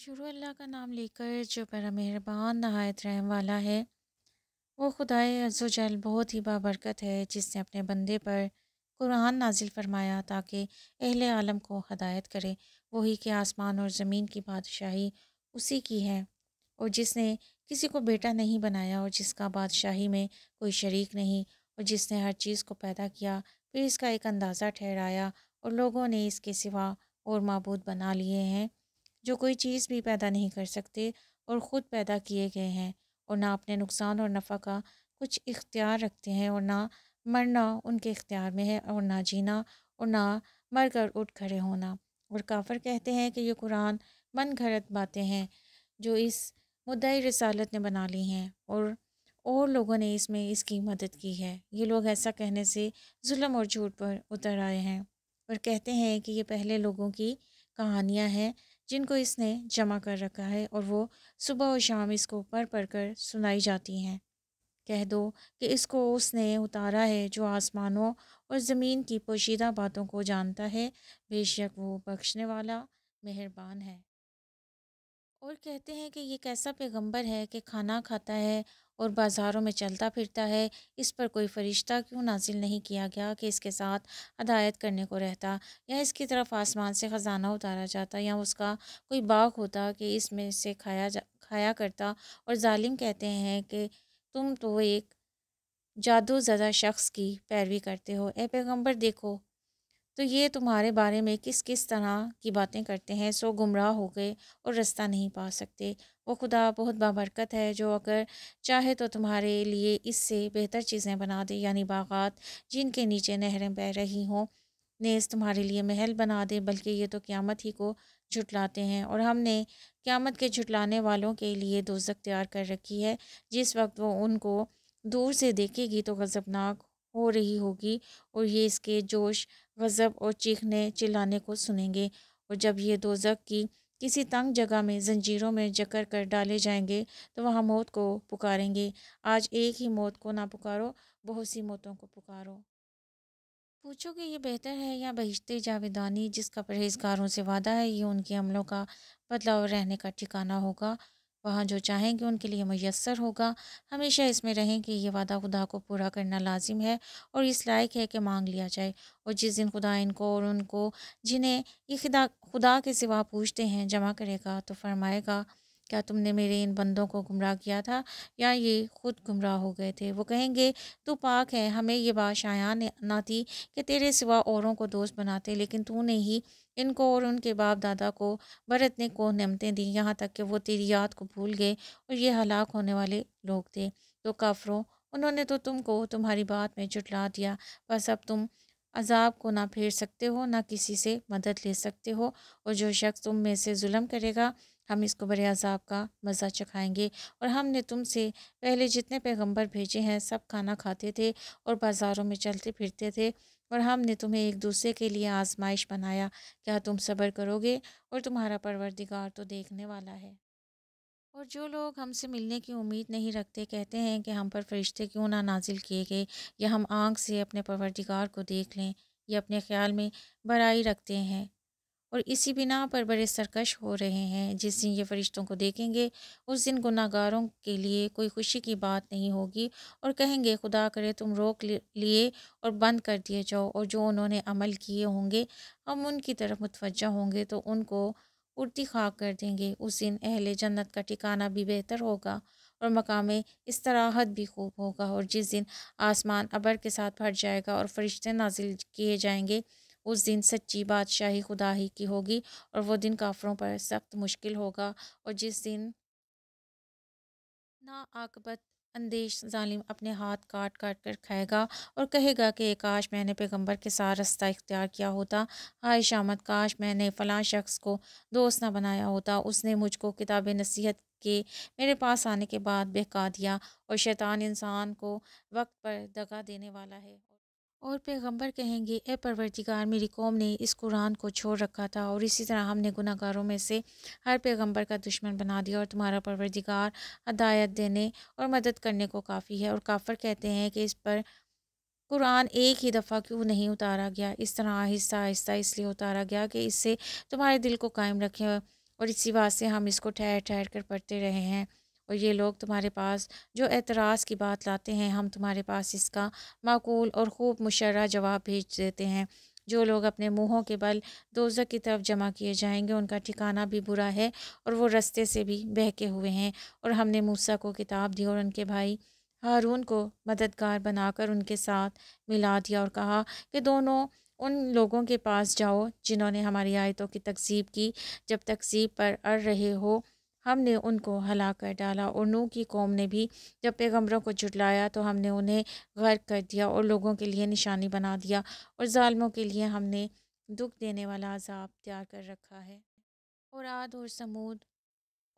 شروع اللہ کا نام لے کر جو بڑا مہربان نہایت رحم والا ہے، وہ خدائے عز و جل بہت ہی بابرکت ہے، جس نے اپنے بندے پر قرآن نازل فرمایا تاکہ اہل عالم کو ہدایت کرے۔ وہی کہ آسمان اور زمین کی بادشاہی اسی کی ہے، اور جس نے کسی کو بیٹا نہیں بنایا، اور جس کا بادشاہی میں کوئی شریک نہیں، اور جس نے ہر چیز کو پیدا کیا، پھر اس کا ایک اندازہ ٹھہرایا، اور لوگوں نے اس کے سوا اور معبود بنا لیے ہیں جو کوئی چیز بھی پیدا نہیں کر سکتے اور خود پیدا کیے گئے ہیں، اور نہ اپنے نقصان اور نفع کا کچھ اختیار رکھتے ہیں، اور نہ مرنا ان کے اختیار میں ہے، اور نہ جینا، اور نہ مر کر اٹھ کھڑے ہونا۔ اور کافر کہتے ہیں کہ یہ قرآن من گھڑت باتیں ہیں جو اس مدعی رسالت نے بنا لی ہیں، اور لوگوں نے اس میں اس کی مدد کی ہے۔ یہ لوگ ایسا کہنے سے ظلم اور جھوٹ پر اتر آئے ہیں، اور کہتے ہیں کہ یہ پہلے لوگوں کی کہانیاں ہیں جن کو اس نے جمع کر رکھا ہے، اور وہ صبح و شام اس کو پڑھ پڑھ کر سنائی جاتی ہیں۔ کہہ دو کہ اس کو اس نے اتارا ہے جو آسمانوں اور زمین کی پوشیدہ باتوں کو جانتا ہے، بے شک وہ بخشنے والا مہربان ہے۔ اور کہتے ہیں کہ یہ کیسا پیغمبر ہے کہ کھانا کھاتا ہے اور بازاروں میں چلتا پھرتا ہے، اس پر کوئی فرشتہ کیوں نازل نہیں کیا گیا کہ اس کے ساتھ ہدایت کرنے کو رہتا، یا اس کی طرف آسمان سے خزانہ اتارا جاتا، یا اس کا کوئی باغ ہوتا کہ اس میں سے کھایا کرتا۔ اور ظالم کہتے ہیں کہ تم تو ایک جادو زدہ شخص کی پیروی کرتے ہو۔ اے پیغمبر دیکھو تو یہ تمہارے بارے میں کس کس طرح کی باتیں کرتے ہیں، سو گمراہ ہو گئے اور رستہ نہیں پا سکتے۔ وہ خدا بہت بابرکت ہے جو اگر چاہے تو تمہارے لیے اس سے بہتر چیزیں بنا دے، یعنی باغات جن کے نیچے نہریں بہہ رہی ہوں، نیز تمہارے لیے محل بنا دے، بلکہ یہ تو قیامت ہی کو جھٹلاتے ہیں۔ اور ہم نے قیامت کے جھٹلانے والوں کے لیے دوزخ تیار کر رکھی ہے، جس وقت وہ ان کو دور سے دیکھے گی تو غضبناک ہو رہی ہوگی، اور یہ اس کے جوش، غضب اور چیخنے چلانے کو سنیں گے۔ اور جب یہ دوزخ کی کسی تنگ جگہ میں زنجیروں میں جکڑ کر ڈالے جائیں گے تو وہاں موت کو پکاریں گے۔ آج ایک ہی موت کو نہ پکارو، بہت سی موتوں کو پکارو۔ پوچھو کہ یہ بہتر ہے یا بہشت جاویدانی جس کا پرہیزگاروں سے وعدہ ہے، یہ ان کے عملوں کا بدلہ اور رہنے کا ٹھکانہ ہوگا، وہاں جو چاہیں گے ان کے لیے میسر ہوگا۔ ہمیشہ اس میں رہیں کہ یہ وعدہ خدا کو پورا کرنا لازم ہے اور اس لائق ہے کہ مانگ لیا جائے۔ اور جس دن خدا ان کو اور ان کو جنہیں یہ خدا کے سوا پوچھتے ہیں جمع کرے گا تو فرمائے گا، کیا تم نے میرے ان بندوں کو گمراہ کیا تھا یا یہ خود گمراہ ہو گئے تھے؟ وہ کہیں گے تو پاک ہے، ہمیں یہ بات شایع نہ تھی کہ تیرے سوا اوروں کو دوست بناتے، لیکن تو نے ہی ان کو اور ان کے باپ دادا کو برتنے کو نعمتیں دیں، یہاں تک کہ وہ تیری یاد کو بھول گئے اور یہ ہلاک ہونے والے لوگ تھے۔ تو کافروں، انہوں نے تو تم کو تمہاری بات میں جھٹلا دیا، بس اب تم عذاب کو نہ پھیر سکتے ہو نہ کسی سے مدد لے سکتے ہو، اور جو شخص تم میں سے ظلم کرے گا ہم اس کو بڑے عذاب کا مزہ چکھائیں گے۔ اور ہم نے تم سے پہلے جتنے پیغمبر بھیجے ہیں سب کھانا کھاتے تھے اور بازاروں میں چلتے پھرتے تھے، اور ہم نے تمہیں ایک دوسرے کے لیے آزمائش بنایا، کیا تم صبر کرو گے؟ اور تمہارا پروردگار تو دیکھنے والا ہے۔ اور جو لوگ ہم سے ملنے کی امید نہیں رکھتے کہتے ہیں کہ ہم پر فرشتے کیوں نہ نازل کیے گئے، یا ہم آنکھ سے اپنے پروردگار کو دیکھ لیں۔ یہ اپنے خیال میں برائی رکھتے ہیں اور اسی بنا پر بڑے سرکش ہو رہے ہیں۔ جس دن یہ فرشتوں کو دیکھیں گے اس دن گناہ گاروں کے لیے کوئی خوشی کی بات نہیں ہوگی، اور کہیں گے خدا کرے تم روک لیے اور بند کر دیے جاؤ، اور جو انہوں نے عمل کیے ہوں گے ہم ان کی طرف متوجہ ہوں گے تو ان کو اڑتی خاک کر دیں گے۔ اس دن اہل جنت کا ٹھکانہ بھی بہتر ہوگا اور مقام استراحت بھی خوب ہوگا۔ اور جس دن آسمان ابر کے ساتھ بھر جائے گا اور فرشتے نازل کیے جائیں گے، اس دن سچی بادشاہی خدا ہی کی ہوگی، اور وہ دن کافروں پر سخت مشکل ہوگا۔ اور جس دن نا عاقبت اندیش ظالم اپنے ہاتھ کاٹ کاٹ کر کھائے گا اور کہے گا کہ کاش میں نے پیغمبر کے ساتھ رستہ اختیار کیا ہوتا، ہائے شامت کاش میں نے فلاں شخص کو دوست نہ بنایا ہوتا، اس نے مجھ کو کتاب نصیحت کے میرے پاس آنے کے بعد بہکا دیا۔ اور شیطان انسان کو وقت پر دغا دینے والا ہے۔ اور پیغمبر کہیں گے، اے پروردگار، میری قوم نے اس قرآن کو چھوڑ رکھا تھا، اور اسی طرح ہم نے گناہ گاروں میں سے ہر پیغمبر کا دشمن بنا دیا، اور تمہارا پروردگار ہدایت دینے اور مدد کرنے کو کافی ہے۔ اور کافر کہتے ہیں کہ اس پر قرآن ایک ہی دفعہ کیوں نہیں اتارا گیا، اس طرح آہستہ آہستہ اس لیے اتارا گیا کہ اس سے تمہارے دل کو قائم رکھے، اور اسی واسطے ہم اس کو ٹھہر ٹھہر کر پڑھتے رہے ہیں، اور یہ لوگ تمہارے پاس جو اعتراض کی بات لاتے ہیں ہم تمہارے پاس اس کا معقول اور خوب مشرح جواب بھیج دیتے ہیں۔ جو لوگ اپنے منہوں کے بل دوزخ کی طرف جمع کیے جائیں گے ان کا ٹھکانہ بھی برا ہے، اور وہ رستے سے بھی بہکے ہوئے ہیں۔ اور ہم نے موسیٰ کو کتاب دی اور ان کے بھائی ہارون کو مددگار بنا کر ان کے ساتھ ملا دیا، اور کہا کہ دونوں ان لوگوں کے پاس جاؤ جنہوں نے ہماری آیتوں کی تکذیب کی، جب تکذیب پر اڑ رہے ہو ہم نے ان کو ہلاک کر ڈالا، اور نوح کی قوم نے بھی جب پیغمبروں کو جھٹلایا تو ہم نے انہیں غرق کر دیا اور لوگوں کے لیے نشانی بنا دیا، اور ظالموں کے لیے ہم نے دکھ دینے والا عذاب تیار کر رکھا ہے۔ اور عاد اور سمود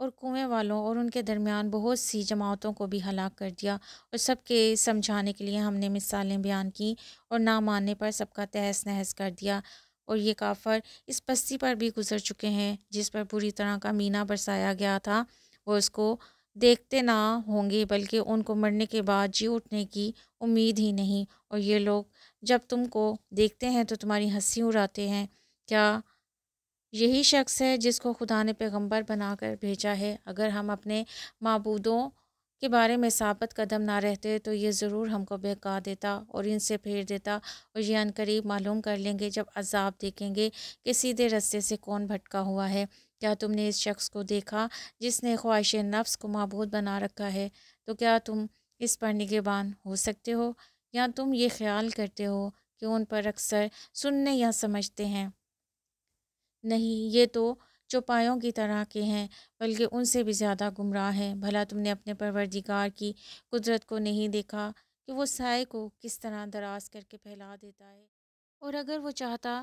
اور کنویں والوں اور ان کے درمیان بہت سی جماعتوں کو بھی ہلاک کر دیا، اور سب کے سمجھانے کے لیے ہم نے مثالیں بیان کی، اور نہ ماننے پر سب کا تہس نہس کر دیا۔ اور یہ کافر اس بستی پر بھی گزر چکے ہیں جس پر بری طرح کا مینہ برسایا گیا تھا، وہ اس کو دیکھتے نہ ہوں گے بلکہ ان کو مرنے کے بعد جی اٹھنے کی امید ہی نہیں، اور یہ لوگ جب تم کو دیکھتے ہیں تو تمہاری ہنسی اڑاتے ہیں۔ کیا یہی شخص ہے جس کو خدا نے پیغمبر بنا کر بھیجا ہے؟ اگر ہم اپنے معبودوں کے بارے میں ثابت قدم نہ رہتے تو یہ ضرور ہم کو بہکا دیتا اور ان سے پھیر دیتا، اور یہ عنقریب معلوم کر لیں گے جب عذاب دیکھیں گے کہ سیدھے رستے سے کون بھٹکا ہوا ہے۔ کیا تم نے اس شخص کو دیکھا جس نے خواہش نفس کو معبود بنا رکھا ہے؟ تو کیا تم اس پر نگہبان ہو سکتے ہو، یا تم یہ خیال کرتے ہو کہ ان پر اکثر سننے یا سمجھتے ہیں؟ نہیں، یہ تو چوپایوں کی طرح کے ہیں، بلکہ ان سے بھی زیادہ گمراہ ہیں۔ بھلا تم نے اپنے پروردگار کی قدرت کو نہیں دیکھا کہ وہ سائے کو کس طرح دراز کر کے پھیلا دیتا ہے، اور اگر وہ چاہتا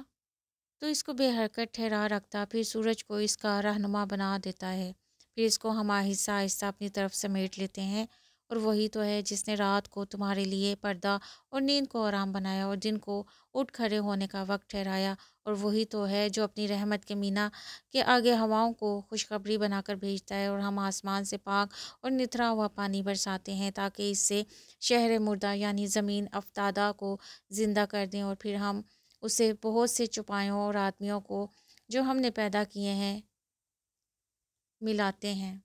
تو اس کو بے حرکت ٹھہرا رکھتا، پھر سورج کو اس کا رہنما بنا دیتا ہے، پھر اس کو ہم آہستہ آہستہ اپنی طرف سمیٹ لیتے ہیں۔ اور وہی تو ہے جس نے رات کو تمہارے لیے پردہ اور نیند کو آرام بنایا، اور دن کو اٹھ کھڑے ہونے کا وقت ٹھہرایا، اور وہی تو ہے جو اپنی رحمت کے مینا کے آگے ہواؤں کو خوشخبری بنا کر بھیجتا ہے، اور ہم آسمان سے پاک اور نتھرا ہوا پانی برساتے ہیں تاکہ اس سے شہر مردہ یعنی زمین افتادہ کو زندہ کر دیں، اور پھر ہم اسے بہت سے چوپایوں اور آدمیوں کو جو ہم نے پیدا کیے ہیں ملاتے ہیں۔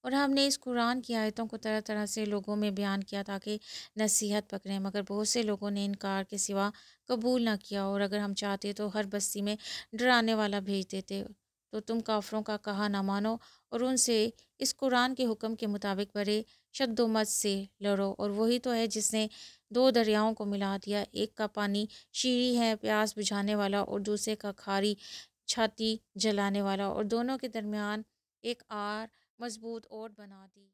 اور ہم نے اس قرآن کی آیتوں کو طرح طرح سے لوگوں میں بیان کیا تاکہ نصیحت پکڑیں، مگر بہت سے لوگوں نے انکار کے سوا قبول نہ کیا، اور اگر ہم چاہتے تو ہر بستی میں ڈرانے والا بھیج دیتے۔ تو تم کافروں کا کہا نہ مانو اور ان سے اس قرآن کے حکم کے مطابق بڑے شد و مت سے لڑو، اور وہی تو ہے جس نے دو دریاؤں کو ملا دیا، ایک کا پانی شیریں ہے پیاس بجھانے والا، اور دوسرے کا کھاری چھاتی جلانے والا، اور دونوں کے درمیان ایک آر مضبوط اوٹ بنا دی۔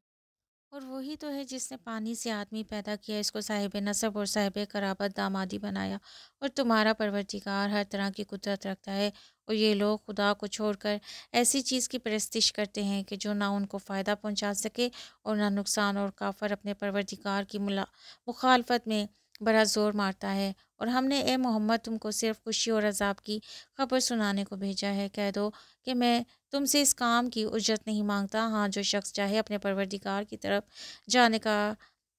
اور وہی تو ہے جس نے پانی سے آدمی پیدا کیا، اس کو صاحب نسب اور صاحب قرابت دامادی بنایا، اور تمہارا پروردگار ہر طرح کی قدرت رکھتا ہے، اور یہ لوگ خدا کو چھوڑ کر ایسی چیز کی پرستش کرتے ہیں کہ جو نہ ان کو فائدہ پہنچا سکے اور نہ نقصان، اور کافر اپنے پروردگار کی مخالفت میں بڑا زور مارتا ہے۔ اور ہم نے اے محمد تم کو صرف خوشی اور عذاب کی خبر سنانے کو بھیجا ہے، کہہ دو کہ میں تم سے اس کام کی اجرت نہیں مانگتا، ہاں جو شخص چاہے اپنے پروردگار کی طرف جانے کا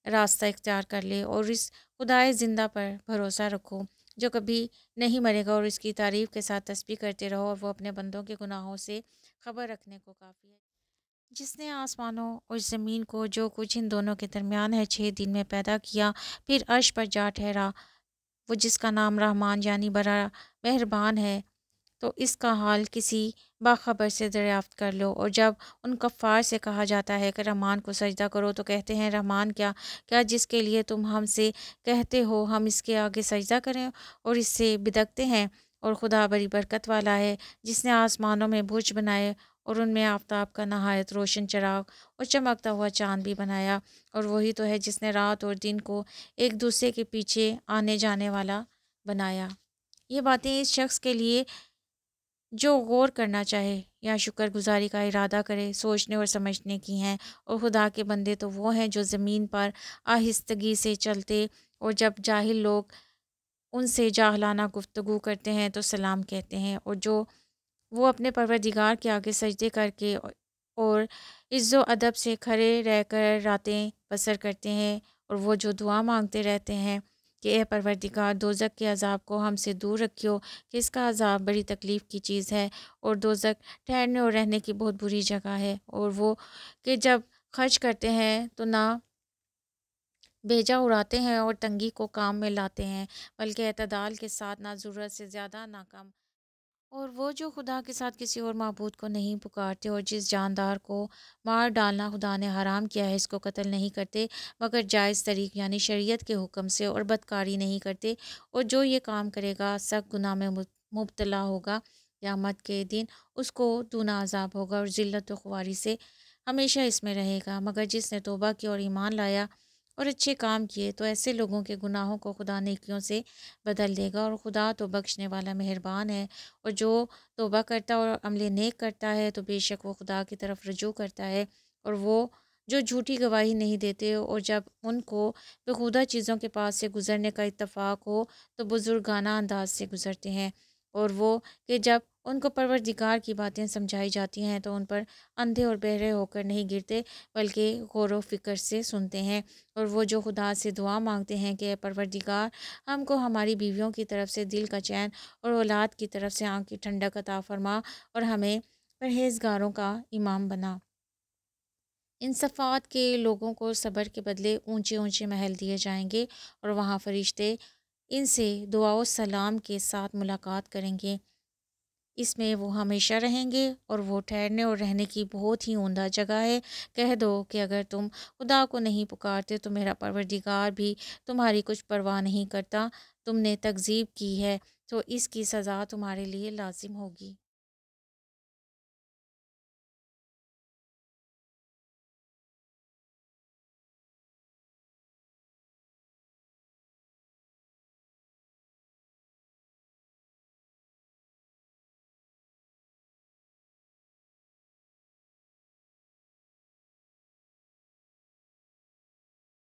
راستہ اختیار کر لے، اور اس خدائے زندہ پر بھروسہ رکھو جو کبھی نہیں مرے گا، اور اس کی تعریف کے ساتھ تسبیح کرتے رہو، اور وہ اپنے بندوں کے گناہوں سے خبر رکھنے کو کافی ہے۔ جس نے آسمانوں اور زمین کو جو کچھ ان دونوں کے درمیان ہے 6 دن میں پیدا کیا، پھر عرش پر جا ٹھہرا، وہ جس کا نام رحمان یعنی بڑا مہربان ہے، تو اس کا حال کسی باخبر سے دریافت کر لو۔ اور جب ان کفار سے کہا جاتا ہے کہ رحمان کو سجدہ کرو تو کہتے ہیں رحمان کیا جس کے لیے تم ہم سے کہتے ہو ہم اس کے آگے سجدہ کریں، اور اس سے بدکتے ہیں۔ اور خدا بڑی برکت والا ہے جس نے آسمانوں میں برج بنائے اور ان میں آفتاب کا نہایت روشن چراغ اور چمکتا ہوا چاند بھی بنایا، اور وہی تو ہے جس نے رات اور دن کو ایک دوسرے کے پیچھے آنے جانے والا بنایا۔ یہ باتیں اس شخص کے لیے جو غور کرنا چاہے یا شکر گزاری کا ارادہ کرے سوچنے اور سمجھنے کی ہیں، اور خدا کے بندے تو وہ ہیں جو زمین پر آہستگی سے چلتے، اور جب جاہل لوگ ان سے جاہلانہ گفتگو کرتے ہیں تو سلام کہتے ہیں، اور جو وہ اپنے پروردگار کے آگے سجدے کر کے اور عز و ادب سے کھڑے رہ کر راتیں بسر کرتے ہیں، اور وہ جو دعا مانگتے رہتے ہیں کہ اے پروردگار دوزخ کے عذاب کو ہم سے دور رکھیو، کہ اس کا عذاب بڑی تکلیف کی چیز ہے، اور دوزخ ٹھہرنے اور رہنے کی بہت بری جگہ ہے۔ اور وہ کہ جب خرچ کرتے ہیں تو نہ بیجا اڑاتے ہیں اور تنگی کو کام میں لاتے ہیں، بلکہ اعتدال کے ساتھ، نہ ضرورت سے زیادہ نہ کم۔ اور وہ جو خدا کے ساتھ کسی اور معبود کو نہیں پکارتے، اور جس جاندار کو مار ڈالنا خدا نے حرام کیا ہے اس کو قتل نہیں کرتے مگر جائز طریق یعنی شریعت کے حکم سے، اور بدکاری نہیں کرتے، اور جو یہ کام کرے گا سخت گناہ میں مبتلا ہوگا، قیامت کے دن اس کو دونا عذاب ہوگا، اور ذلت و خواری سے ہمیشہ اس میں رہے گا۔ مگر جس نے توبہ کی اور ایمان لایا اور اچھے کام کیے تو ایسے لوگوں کے گناہوں کو خدا نیکیوں سے بدل دے گا، اور خدا تو بخشنے والا مہربان ہے۔ اور جو توبہ کرتا اور عمل نیک کرتا ہے تو بے شک وہ خدا کی طرف رجوع کرتا ہے، اور وہ جو جھوٹی گواہی نہیں دیتے، اور جب ان کو بخودہ چیزوں کے پاس سے گزرنے کا اتفاق ہو تو بزرگانہ انداز سے گزرتے ہیں، اور وہ کہ جب ان کو پروردگار کی باتیں سمجھائی جاتی ہیں تو ان پر اندھے اور بہرے ہو کر نہیں گرتے بلکہ غور و فکر سے سنتے ہیں۔ اور وہ جو خدا سے دعا مانگتے ہیں کہ اے پروردگار ہم کو ہماری بیویوں کی طرف سے دل کا چین اور اولاد کی طرف سے آنکھ کی ٹھنڈک عطا فرما، اور ہمیں پرہیزگاروں کا امام بنا۔ ان صفات کے لوگوں کو صبر کے بدلے اونچے اونچے محل دیے جائیں گے، اور وہاں فرشتے ان سے دعا و سلام کے ساتھ ملاقات کریں گے۔ اس میں وہ ہمیشہ رہیں گے، اور وہ ٹھہرنے اور رہنے کی بہت ہی عمدہ جگہ ہے۔ کہہ دو کہ اگر تم خدا کو نہیں پکارتے تو میرا پروردگار بھی تمہاری کچھ پرواہ نہیں کرتا، تم نے تکذیب کی ہے تو اس کی سزا تمہارے لیے لازم ہوگی۔